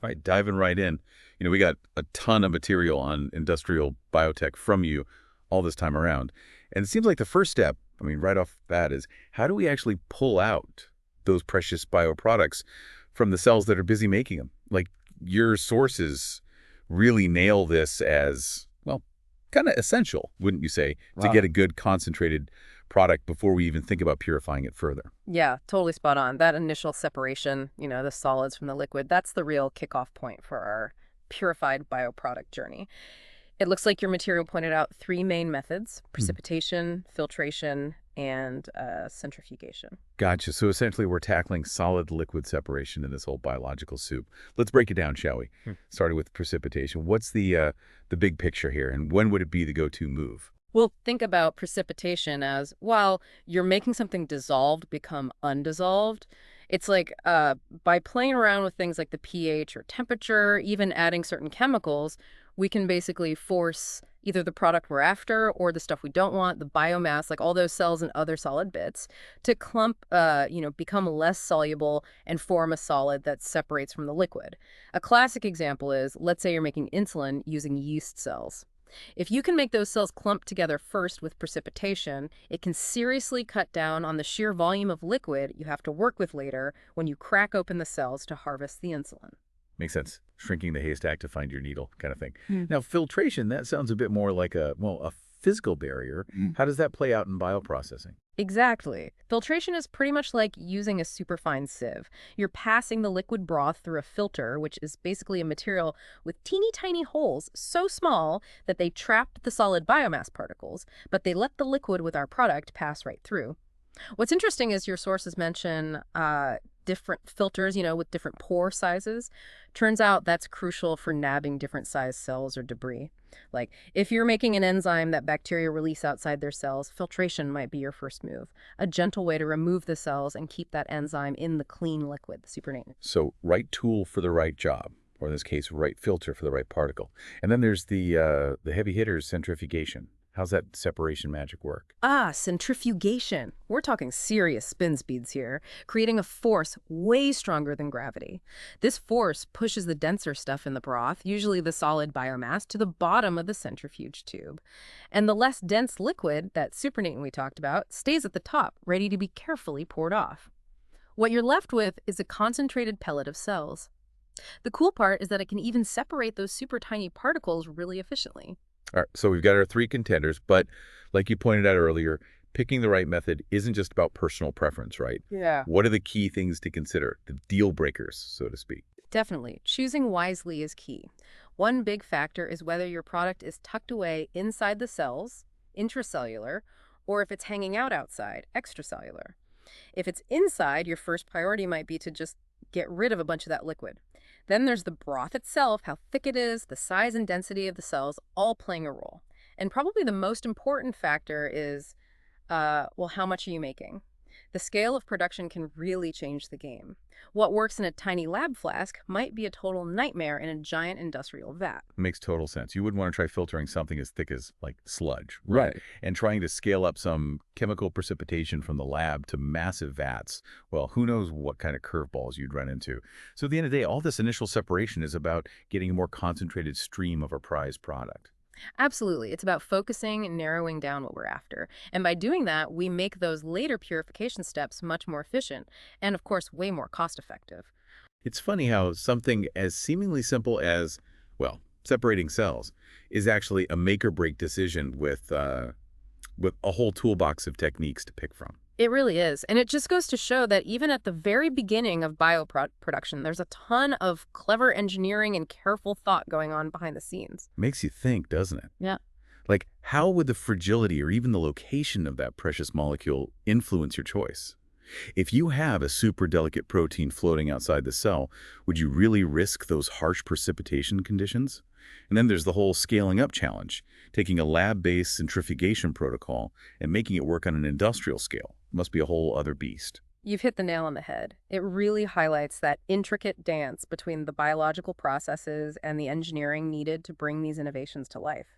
All right, diving right in. We got a ton of material on industrial biotech from you all this time around. And it seems like the first step, right off the bat, is how do we actually pull out those precious bioproducts from the cells that are busy making them? Like your sources really nail this as, well, kind of essential, wouldn't you say, to Wow. get a good concentrated product before we even think about purifying it further? Yeah, totally spot on. That initial separation, the solids from the liquid, that's the real kickoff point for our purified bioproduct journey. It looks like your material pointed out three main methods: precipitation, filtration, and centrifugation. Gotcha. So essentially, we're tackling solid-liquid separation in this whole biological soup. Let's break it down, shall we? Starting with precipitation. What's the big picture here, and when would it be the go-to move? Well, think about precipitation as, while you're making something dissolved become undissolved. It's like by playing around with things like the pH or temperature, even adding certain chemicals, we can basically force either the product we're after or the stuff we don't want, the biomass, like all those cells and other solid bits, to clump, become less soluble and form a solid that separates from the liquid. A classic example is, let's say you're making insulin using yeast cells. If you can make those cells clump together first with precipitation, it can seriously cut down on the sheer volume of liquid you have to work with later when you crack open the cells to harvest the insulin. Makes sense. Shrinking the haystack to find your needle kind of thing. Now, filtration, that sounds a bit more like a physical barrier. Mm. How does that play out in bioprocessing? Exactly. Filtration is pretty much like using a superfine sieve. You're passing the liquid broth through a filter, which is basically a material with teeny tiny holes so small that they trap the solid biomass particles, but they let the liquid with our product pass right through. What's interesting is your sources mention different filters, with different pore sizes. Turns out that's crucial for nabbing different size cells or debris. Like if you're making an enzyme that bacteria release outside their cells, filtration might be your first move. A gentle way to remove the cells and keep that enzyme in the clean liquid, the supernatant. So, right tool for the right job, or in this case, right filter for the right particle. And then there's the heavy hitters, centrifugation. How's that separation magic work? Ah, centrifugation. We're talking serious spin speeds here, creating a force way stronger than gravity. This force pushes the denser stuff in the broth, usually the solid biomass, to the bottom of the centrifuge tube. And the less dense liquid, that supernatant we talked about, stays at the top, ready to be carefully poured off. What you're left with is a concentrated pellet of cells. The cool part is that it can even separate those super tiny particles really efficiently. All right, so we've got our three contenders, but like you pointed out earlier, picking the right method isn't just about personal preference, right? Yeah. What are the key things to consider, the deal breakers, so to speak? Definitely. Choosing wisely is key. One big factor is whether your product is tucked away inside the cells, intracellular, or if it's hanging out outside, extracellular. If it's inside, your first priority might be to just get rid of a bunch of that liquid. Then there's the broth itself, how thick it is, the size and density of the cells, all playing a role. And probably the most important factor is, how much are you making? The scale of production can really change the game. What works in a tiny lab flask might be a total nightmare in a giant industrial vat. Makes total sense. You wouldn't want to try filtering something as thick as, like, sludge, right? Right. And trying to scale up some chemical precipitation from the lab to massive vats. Well, who knows what kind of curveballs you'd run into. So at the end of the day, all this initial separation is about getting a more concentrated stream of our prized product. Absolutely. It's about focusing and narrowing down what we're after. And by doing that, we make those later purification steps much more efficient and, of course, way more cost effective. It's funny how something as seemingly simple as, well, separating cells is actually a make or break decision with a whole toolbox of techniques to pick from. It really is. And it just goes to show that even at the very beginning of bioproduction, there's a ton of clever engineering and careful thought going on behind the scenes. Makes you think, doesn't it? Yeah. Like, how would the fragility or even the location of that precious molecule influence your choice? If you have a super delicate protein floating outside the cell, would you really risk those harsh precipitation conditions? And then there's the whole scaling up challenge, taking a lab-based centrifugation protocol and making it work on an industrial scale. Must be a whole other beast. You've hit the nail on the head. It really highlights that intricate dance between the biological processes and the engineering needed to bring these innovations to life.